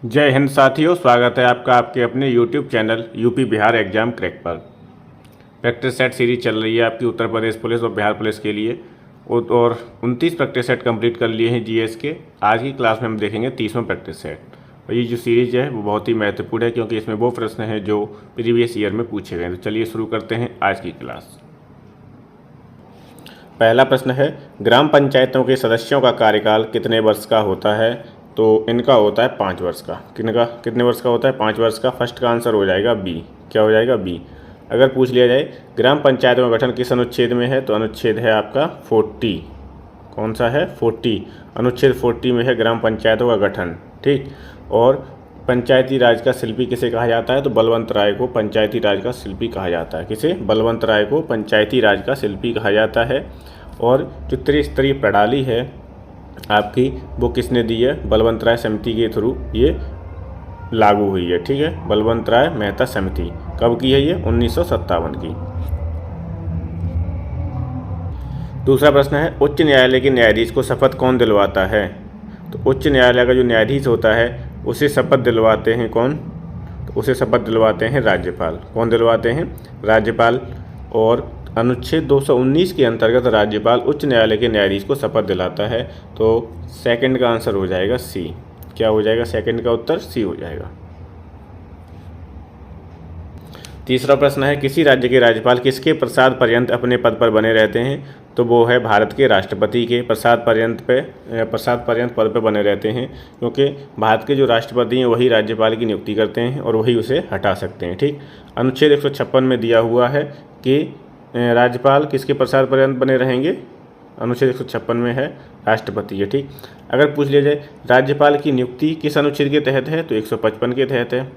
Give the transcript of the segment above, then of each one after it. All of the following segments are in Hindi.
जय हिंद साथियों, स्वागत है आपका आपके अपने YouTube channel UP Bihar exam crack पर। प्रैक्टिस सेट सीरीज चल रही है आपकी उत्तर प्रदेश पुलिस और बिहार पुलिस के लिए और 29 प्रैक्टिस सेट कंप्लीट कर लिए हैं जीएस के। आज की क्लास में हम देखेंगे 30वां प्रैक्टिस सेट। और ये जो सीरीज है वो बहुत ही महत्वपूर्ण है क्योंकि इसमें वो प्रश्न हैं जो प्रीवियस ईयर में पूछे गए। तो चलिए शुरू करते हैं आज की क्लास। पहला प्रश्न है, ग्राम पंचायतों के सदस्यों का कार्यकाल कितने वर्ष का होता है? तो इनका होता है 5 वर्ष का। कितने वर्ष का होता है? 5 वर्ष का। फर्स्ट का आंसर हो जाएगा बी। क्या हो जाएगा? बी। अगर पूछ लिया जाए ग्राम पंचायतों का गठन किस अनुच्छेद में है, तो अनुच्छेद है आपका 40। कौन सा है? 40। अनुच्छेद 40 में है ग्राम पंचायतों का गठन। ठीक। और पंचायती राज का शिल्पी किसे कहा जाता है? तो बलवंत राय को पंचायती राज का शिल्पी कहा जाता है। किसे? बलवंत राय को पंचायती राज का शिल्पी कहा जाता है। और जो त्रिस्तरीय प्रणाली है आपकी, वो किसने दी है? बलवंत राय समिति के थ्रू ये लागू हुई है। ठीक है, बलवंत राय मेहता समिति। कब की है ये? 1957 की। दूसरा प्रश्न है, उच्च न्यायालय के न्यायाधीश को शपथ कौन दिलवाता है? तो उच्च न्यायालय का जो न्यायाधीश होता है उसे शपथ दिलवाते हैं कौन? तो उसे शपथ दिलवाते हैं राज्यपाल। कौन दिलवाते हैं? राज्यपाल। और अनुच्छेद 219 के अंतर्गत राज्यपाल उच्च न्यायालय के न्यायाधीश को शपथ दिलाता है। तो सेकंड का आंसर हो जाएगा सी। क्या हो जाएगा? सेकंड का उत्तर सी हो जाएगा। तीसरा प्रश्न है, किसी राज्य के राज्यपाल किसके प्रसाद पर्यंत अपने पद पर बने रहते हैं? तो वो है भारत के राष्ट्रपति के प्रसाद पर्यंत पद पर बने रहते हैं, क्योंकि भारत के जो राष्ट्रपति हैं वही राज्यपाल की नियुक्ति करते हैं और वही उसे हटा सकते हैं। ठीक। अनुच्छेद 156 में दिया हुआ है कि राज्यपाल किसके प्रसाद पर्यंत बने रहेंगे? अनुच्छेद 156 में है राष्ट्रपति है। ठीक। अगर पूछ लिया जाए राज्यपाल की नियुक्ति किस अनुच्छेद के तहत है, तो 155 के तहत है।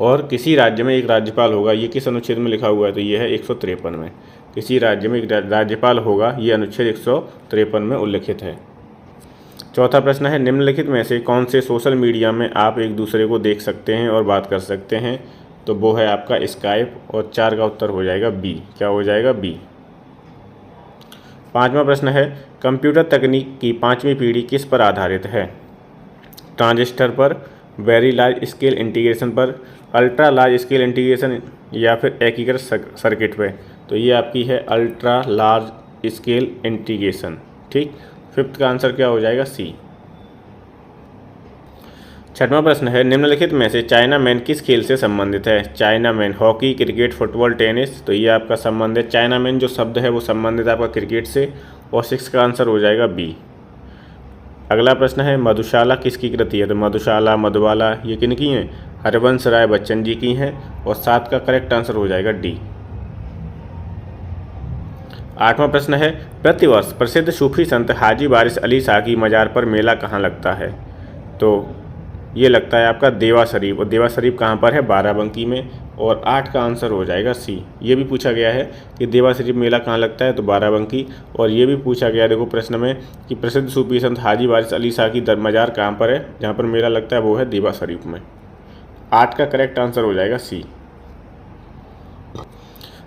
और किसी राज्य में एक राज्यपाल होगा, ये किस अनुच्छेद में लिखा हुआ है? तो ये है 153 में। किसी राज्य में एक राज्यपाल होगा, ये अनुच्छेद 153 में उल्लिखित है। चौथा प्रश्न है, निम्नलिखित में से कौन से सोशल मीडिया में आप एक दूसरे को देख सकते हैं और बात कर सकते हैं? तो वो है आपका स्काइप। और 4 का उत्तर हो जाएगा बी। क्या हो जाएगा? बी। पांचवा प्रश्न है, कंप्यूटर तकनीक की 5वीं पीढ़ी किस पर आधारित है? ट्रांजिस्टर पर, वेरी लार्ज स्केल इंटीग्रेशन पर, अल्ट्रा लार्ज स्केल इंटीग्रेशन, या फिर एकीकृत सर्किट पे? तो ये आपकी है अल्ट्रा लार्ज स्केल इंटीग्रेशन। ठीक। फिफ्थ का आंसर क्या हो जाएगा? सी। छठवां प्रश्न है, निम्नलिखित में से चाइना मैन किस खेल से संबंधित है? China man hockey, cricket, football, tennis? तो ये आपका संबंध है, चाइना मैन जो शब्द है वो संबंधित है आपका क्रिकेट से। और 6 का आंसर हो जाएगा बी। अगला प्रश्न है, मधुशाला किसकी कृति है? तो मधुशाला, मधुबाला ये किनकी हैं? हरिवंश राय बच्चन जी की हैं। और 7 का करेक्ट आंसर हो जाएगा डी। 8वां प्रश्न है, प्रतिवर्ष प्रसिद्ध सूफी संत हाजी वारिस अली शाह की मजार पर मेला कहाँ लगता है? तो ये लगता है आपका देवा शरीफ। और देवा शरीफ कहाँ पर है? बाराबंकी में। और 8 का आंसर हो जाएगा सी। ये भी पूछा गया है कि देवा शरीफ मेला कहाँ लगता है, तो बाराबंकी। और ये भी पूछा गया देखो प्रश्न में कि प्रसिद्ध सूफी संत हाजी वारिस अली शाह की मजार कहाँ पर है, जहाँ पर मेला लगता है वो है देवा शरीफ में। 8 का करेक्ट आंसर हो जाएगा सी।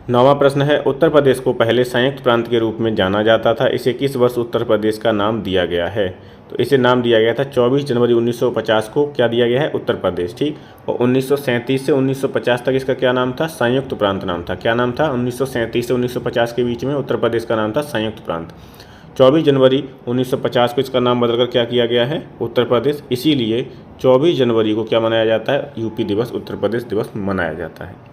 9वां प्रश्न है, उत्तर प्रदेश को पहले संयुक्त प्रांत के रूप में जाना जाता था, इसे किस वर्ष उत्तर प्रदेश का नाम दिया गया है? तो इसे नाम दिया गया था 24 जनवरी 1950 को। क्या दिया गया है? उत्तर प्रदेश। ठीक। और 1937 से 1950 तक इसका क्या नाम था? संयुक्त प्रांत नाम था। क्या नाम था? 1937 से 1950 के बीच में उत्तर प्रदेश का नाम था संयुक्त प्रांत। 24 जनवरी 1950 को इसका नाम बदलकर क्या किया गया है? उत्तर प्रदेश। इसीलिए 24 जनवरी को क्या मनाया जाता है? यूपी दिवस, उत्तर प्रदेश दिवस मनाया जाता है।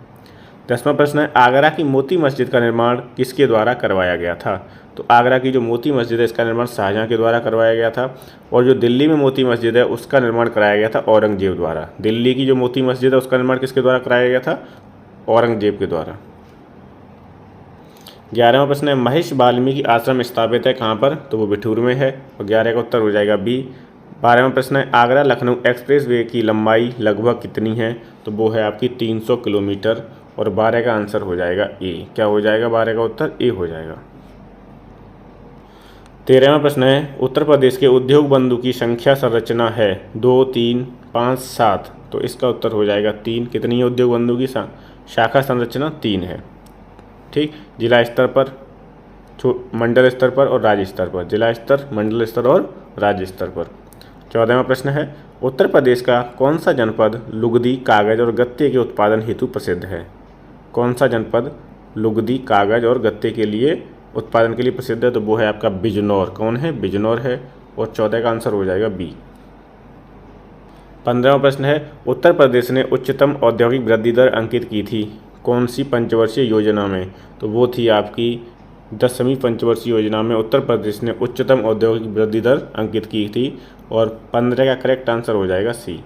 10वां प्रश्न है, आगरा की मोती मस्जिद का निर्माण किसके द्वारा करवाया गया था? तो आगरा की जो मोती मस्जिद है इसका निर्माण शाहजहाँ के द्वारा करवाया गया था। और जो दिल्ली में मोती मस्जिद है उसका निर्माण कराया गया था औरंगजेब द्वारा। दिल्ली की जो मोती मस्जिद है उसका निर्माण किसके द्वारा कराया गया था? औरंगजेब के द्वारा। 11वां प्रश्न है, महर्षि वाल्मीकि आश्रम स्थापित है कहाँ पर? तो वो बिठूर में है। और 11 का उत्तर हो जाएगा बी। 12वां प्रश्न है, आगरा लखनऊ एक्सप्रेस वे की लंबाई लगभग कितनी है? तो वो है आपकी 300 किलोमीटर। और 12 का आंसर हो जाएगा ए। क्या हो जाएगा? 12 का उत्तर ए हो जाएगा। 13वां प्रश्न है, उत्तर प्रदेश के उद्योग बंधु की संख्या संरचना है 2, 3, 5, 7? तो इसका उत्तर हो जाएगा 3। कितनी है उद्योग बंधु की शाखा संरचना? 3 है। ठीक। जिला स्तर पर, मंडल स्तर पर और राज्य स्तर पर। जिला स्तर, मंडल स्तर और राज्य स्तर पर। 14वां प्रश्न है, उत्तर प्रदेश का कौन सा जनपद लुगदी, कागज और गत्ते के उत्पादन हेतु प्रसिद्ध है? कौन सा जनपद लुगदी, कागज और गत्ते के लिए उत्पादन के लिए प्रसिद्ध है? तो वो है आपका बिजनौर। कौन है? बिजनौर है। और 14 का आंसर हो जाएगा बी। 15वां प्रश्न है, उत्तर प्रदेश ने उच्चतम औद्योगिक वृद्धि दर अंकित की थी कौन सी पंचवर्षीय योजना में? तो वो थी आपकी 10वीं पंचवर्षीय योजना में उत्तर प्रदेश ने उच्चतम औद्योगिक वृद्धि दर अंकित की थी। और 15 का करेक्ट आंसर हो जाएगा सी।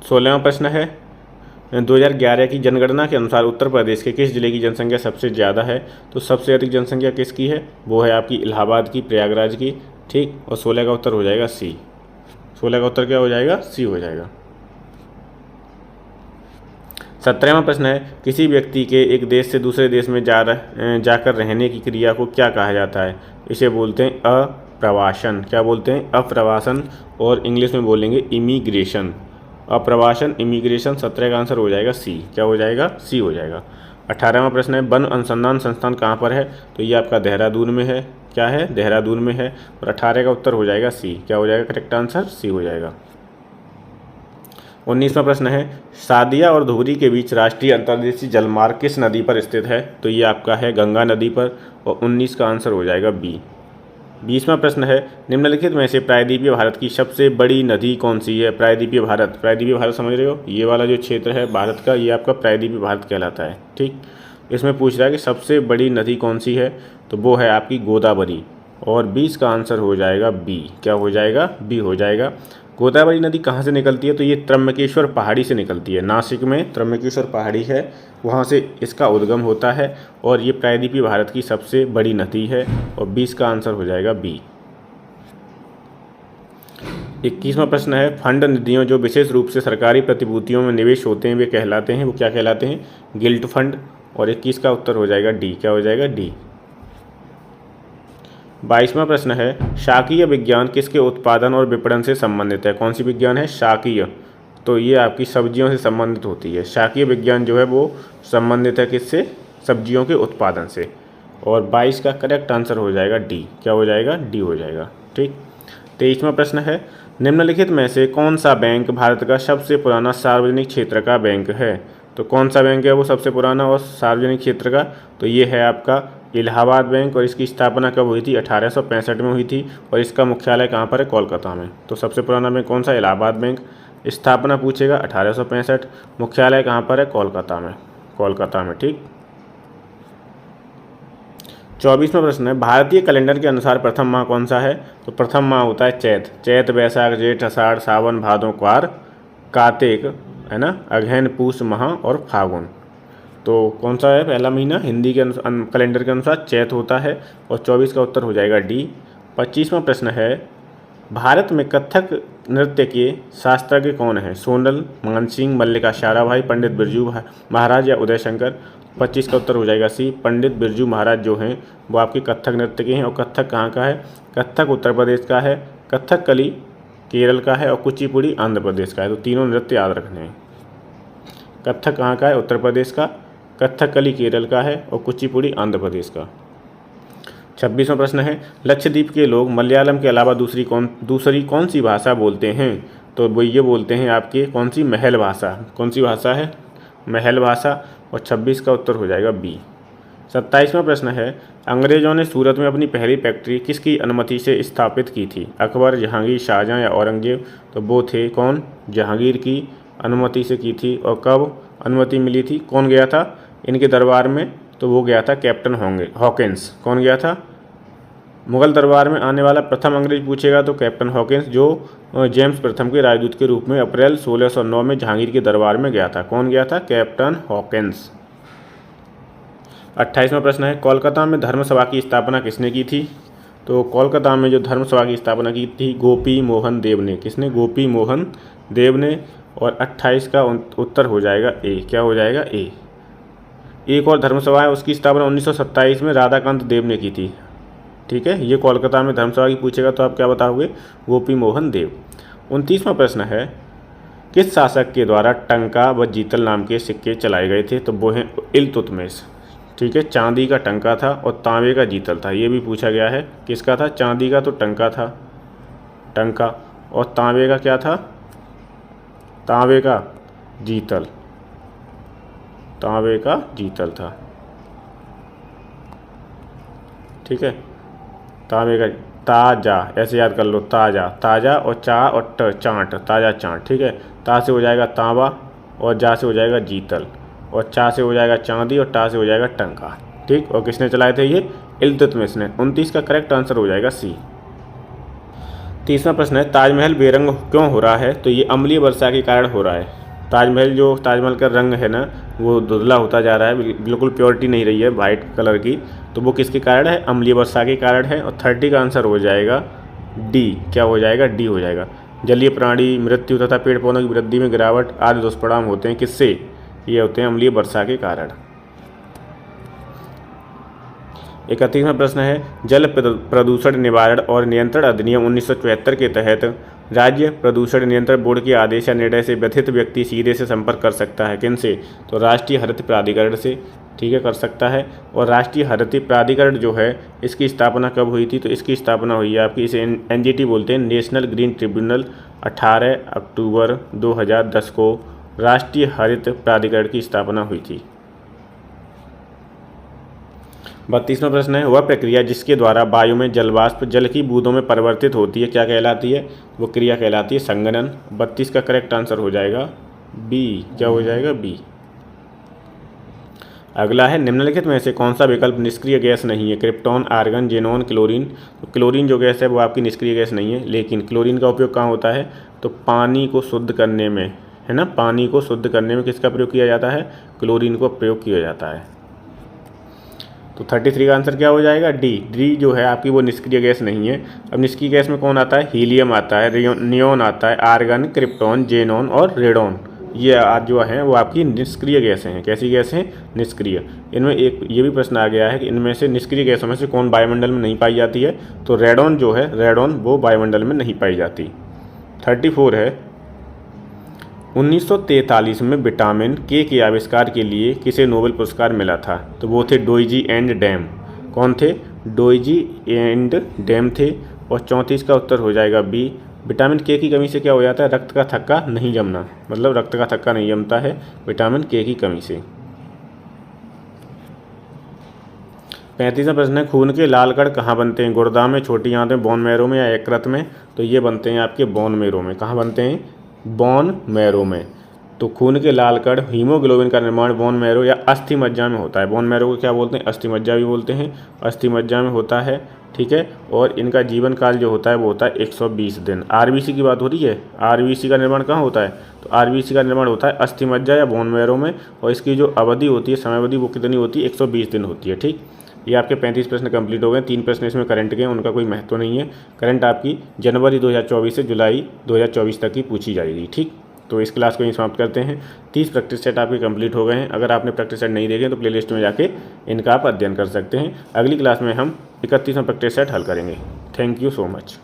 16वां प्रश्न है, 2011 की जनगणना के अनुसार उत्तर प्रदेश के किस जिले की जनसंख्या सबसे ज़्यादा है? तो सबसे अधिक जनसंख्या किसकी है? वो है आपकी इलाहाबाद की, प्रयागराज की। ठीक। और 16 का उत्तर हो जाएगा सी। 16 का उत्तर क्या हो जाएगा? सी हो जाएगा। 17वां प्रश्न है, किसी व्यक्ति के एक देश से दूसरे देश में जाकर रहने की क्रिया को क्या कहा जाता है? इसे बोलते हैं अप्रवासन। क्या बोलते हैं? अप्रवासन। और इंग्लिश में बोलेंगे इमिग्रेशन। अप्रवासन, इमिग्रेशन। 17 का आंसर हो जाएगा सी। क्या हो जाएगा? सी हो जाएगा। 18वां प्रश्न है, वन अनुसंधान संस्थान कहाँ पर है? तो ये आपका देहरादून में है। क्या है? देहरादून में है। और 18 का उत्तर हो जाएगा सी। क्या हो जाएगा? करेक्ट आंसर सी हो जाएगा। 19वां प्रश्न है, सादिया और धुबरी के बीच राष्ट्रीय अंतर्देशीय जलमार्ग किस नदी पर स्थित है? तो ये आपका है गंगा नदी पर। और 19 का आंसर हो जाएगा बी। 20वां प्रश्न है, निम्नलिखित में से प्रायद्वीपीय भारत की सबसे बड़ी नदी कौन सी है? प्रायद्वीपीय भारत, प्रायद्वीपीय भारत समझ रहे हो? ये वाला जो क्षेत्र है भारत का, ये आपका प्रायद्वीपीय भारत कहलाता है। ठीक। इसमें पूछ रहा है कि सबसे बड़ी नदी कौन सी है? तो वो है आपकी गोदावरी। और 20 का आंसर हो जाएगा बी। क्या हो जाएगा? बी हो जाएगा। गोदावरी नदी कहाँ से निकलती है? तो ये त्र्यंबकेश्वर पहाड़ी से निकलती है। नासिक में त्र्यंबकेश्वर पहाड़ी है, वहाँ से इसका उद्गम होता है। और ये प्रायद्वीपीय भारत की सबसे बड़ी नदी है। और 20 का आंसर हो जाएगा बी। 21वां प्रश्न है, फंड निधियों जो विशेष रूप से सरकारी प्रतिभूतियों में निवेश होते हैं वे कहलाते हैं, वो क्या कहलाते हैं? Guilt fund. और 21 का उत्तर हो जाएगा डी। क्या हो जाएगा? डी। 22वां प्रश्न है, शाकीय विज्ञान किसके उत्पादन और विपणन से संबंधित है? कौन सी विज्ञान है? शाकीय। तो ये आपकी सब्जियों से संबंधित होती है। शाकीय विज्ञान जो है वो संबंधित है किससे? सब्जियों के उत्पादन से। और 22 का करेक्ट आंसर हो जाएगा डी। क्या हो जाएगा? डी हो जाएगा। ठीक। 23वां प्रश्न है, निम्नलिखित में से कौन सा बैंक भारत का सबसे पुराना सार्वजनिक क्षेत्र का बैंक है? तो कौन सा बैंक है वो सबसे पुराना और सार्वजनिक क्षेत्र का? तो ये है आपका इलाहाबाद बैंक। और इसकी स्थापना कब हुई थी? 1865 में हुई थी। और इसका मुख्यालय कहाँ पर है? कोलकाता में। तो सबसे पुराना बैंक कौन सा? इलाहाबाद बैंक। स्थापना पूछेगा 1865। मुख्यालय कहाँ पर है? कोलकाता में। कोलकाता में। ठीक। 24वां प्रश्न है, भारतीय कैलेंडर के अनुसार प्रथम माह कौन सा है? तो प्रथम माह होता है चैत। चैत, बैसाख, जेठ, आषाढ़, सावन, भादो, क्वार, कार्तिक, है ना, अगहन, पूष माह और फागुन। तो कौन सा है पहला महीना? हिंदी के कैलेंडर के अनुसार चैत होता है। और 24 का उत्तर हो जाएगा डी। 25वां प्रश्न है, भारत में कथक नृत्य के शास्त्रज्ञ कौन है? सोनल, मानसिंह, मल्लिका साराभाई, पंडित बिरजू महाराज या उदय शंकर? 25 का उत्तर हो जाएगा सी। पंडित बिरजू महाराज जो हैं वो आपके कथक नृत्य के हैं। और कथक कहाँ का है? कथक उत्तर प्रदेश का है, कथकली केरल का है और कुचिपुड़ी आंध्र प्रदेश का है। तो तीनों नृत्य याद रखने हैं। कथक कहाँ का है? उत्तर प्रदेश का, कथकली केरल का है और कुचिपुड़ी आंध्र प्रदेश का। 26वां प्रश्न है, लक्षद्वीप के लोग मलयालम के अलावा दूसरी कौन सी भाषा बोलते हैं? तो वो ये बोलते हैं आपके कौन सी? महल भाषा। कौन सी भाषा है? महल भाषा। और 26 का उत्तर हो जाएगा बी। 27वां प्रश्न है, अंग्रेजों ने सूरत में अपनी पहली फैक्ट्री किसकी अनुमति से स्थापित की थी? अकबर, जहांगीर, शाहजहां या औरंगजेब? तो वो थे कौन? जहांगीर की अनुमति से की थी। और कब अनुमति मिली थी? कौन गया था इनके दरबार में? तो वो गया था कैप्टन हॉकिंस। कौन गया था? मुगल दरबार में आने वाला प्रथम अंग्रेज पूछेगा तो कैप्टन हॉकिंस, जो जेम्स प्रथम के राजदूत के रूप में अप्रैल 1609 में जहांगीर के दरबार में गया था। कौन गया था? Captain Hawkins. 28वां प्रश्न है, कोलकाता में धर्मसभा की स्थापना किसने की थी? तो कोलकाता में जो धर्मसभा की स्थापना की थी गोपी मोहन देव ने। किसने? गोपी मोहन देव ने। और 28 का उत्तर हो जाएगा ए। क्या हो जाएगा? ए। एक और धर्मसभा है उसकी स्थापना 1927 में राधाकांत देव ने की थी। ठीक है, ये कोलकाता में धर्मसभा की पूछेगा तो आप क्या बताओगे? गोपी मोहन देव। 29वां प्रश्न है, किस शासक के द्वारा टंका व जीतल नाम के सिक्के चलाए गए थे? तो वो हैं इल्तुतमिश। ठीक है, चांदी का टंका था और तांबे का जीतल था। ये भी पूछा गया है। किसका था? चांदी का तो टंका था, टंका। और तांबे का क्या था, तांबे का जीतल, तांबे का जीतल था। ठीक है, तांबे का ताजा, ऐसे याद कर लो, ताजा, ताजा और चा और ट, चाट, ताजा चाट। ठीक है, ता से हो जाएगा तांबा और जा से हो जाएगा जीतल और चा से हो जाएगा चांदी और टा से हो जाएगा टंका। ठीक, और किसने चलाए थे ये, इल्तुतमिश ने। 29 का करेक्ट आंसर हो जाएगा सी। तीसरा प्रश्न है ताजमहल बेरंग क्यों हो रहा है, तो ये अम्लीय वर्षा के कारण हो रहा है। ताजमहल, जो ताजमहल का रंग है ना वो धुंधला होता जा रहा है, बिल्कुल प्योरिटी नहीं रही है वाइट कलर की, तो वो किसके कारण है, अम्लीय वर्षा के कारण है। और 30 का आंसर हो जाएगा डी, क्या हो जाएगा, डी हो जाएगा। जलीय प्राणी मृत्यु तथा पेड़ पौधों की वृद्धि में गिरावट आदि दुष्परिणाम होते हैं किससे, ये होते हैं अम्लीय वर्षा के कारण। 31वां प्रश्न है जल प्रदूषण निवारण और नियंत्रण अधिनियम 1974 के तहत राज्य प्रदूषण नियंत्रण बोर्ड के आदेश या निर्णय से व्यथित व्यक्ति सीधे से संपर्क कर सकता है किनसे, तो राष्ट्रीय हरित प्राधिकरण से। ठीक है, कर सकता है। और राष्ट्रीय हरित प्राधिकरण जो है इसकी स्थापना कब हुई थी, तो इसकी स्थापना हुई है आपकी, इसे NGT बोलते हैं, नेशनल ग्रीन ट्रिब्यूनल। 18 अक्टूबर 2010 को राष्ट्रीय हरित प्राधिकरण की स्थापना हुई थी। 32वां प्रश्न है वह प्रक्रिया जिसके द्वारा वायु में जलवाष्प जल की बूंदों में परिवर्तित होती है क्या कहलाती है, वो क्रिया कहलाती है संघनन। 32 का करेक्ट आंसर हो जाएगा बी, क्या हो जाएगा, बी। अगला है निम्नलिखित में से कौन सा विकल्प निष्क्रिय गैस नहीं है, क्रिप्टॉन, आर्गन, जेनॉन, क्लोरीन। तो क्लोरीन जो गैस है वो आपकी निष्क्रिय गैस नहीं है, लेकिन क्लोरीन का उपयोग कहाँ होता है, तो पानी को शुद्ध करने में, है ना, पानी को शुद्ध करने में किसका प्रयोग किया जाता है, क्लोरीन को प्रयोग किया जाता है। तो 33 का आंसर क्या हो जाएगा, डी। डी जो है आपकी वो निष्क्रिय गैस नहीं है। अब निष्क्रिय गैस में कौन आता है, हीलियम आता है, नियोन आता है, आर्गन, क्रिप्टॉन, जेनॉन और रेडॉन, ये आज जो है वो आपकी निष्क्रिय गैसें हैं। कैसी गैस हैं, निष्क्रिय। इनमें एक ये भी प्रश्न आ गया है कि इनमें से निष्क्रिय गैसों में से कौन वायुमंडल में नहीं पाई जाती है, तो रेडॉन जो है, रेडॉन वो वायुमंडल में नहीं पाई जाती। 34 है 1943 में विटामिन के आविष्कार के लिए किसे नोबेल पुरस्कार मिला था, तो वो थे डोइजी एंड डैम। कौन थे, डोइजी एंड डैम थे। और 34 का उत्तर हो जाएगा बी। विटामिन के की कमी से क्या हो जाता है, रक्त का थक्का नहीं जमना, मतलब रक्त का थक्का नहीं जमता है विटामिन के की कमी से। 35वां प्रश्न है खून के लाल कण कहाँ बनते हैं, गुर्दा में, छोटी आंत में, बोन मैरो में या यकृत में। तो ये बनते हैं आपके बोन मैरो में। कहाँ बनते हैं, बोन मैरो में। तो खून के लाल कण, हीमोग्लोबिन का निर्माण बोन मैरो या अस्थि मज्जा में होता है। बोन मैरो को क्या बोलते हैं, अस्थि मज्जा भी बोलते हैं, अस्थि मज्जा में होता है। ठीक है, और इनका जीवन काल जो होता है वो होता है 120 दिन। आरबीसी की बात हो रही है, आरबीसी का निर्माण कहाँ होता है, तो आरबीसी का निर्माण होता है अस्थि मज्जा या बोन मैरो में, और इसकी जो अवधि होती है, समय अवधि, वो कितनी होती है, 120 दिन होती है। ठीक, ये आपके 35 प्रश्न कंप्लीट हो गए। 3 प्रश्न इसमें करंट के, उनका कोई महत्व नहीं है। करंट आपकी जनवरी 2024 से जुलाई 2024 तक की पूछी जाएगी। ठीक, तो इस क्लास को यहीं समाप्त करते हैं। 30 प्रैक्टिस सेट आपके कंप्लीट हो गए हैं। अगर आपने प्रैक्टिस सेट नहीं देखे तो प्लेलिस्ट में जाके इनका आप अध्ययन कर सकते हैं। अगली क्लास में हम 31वां प्रैक्टिस सेट हल करेंगे। Thank you so much.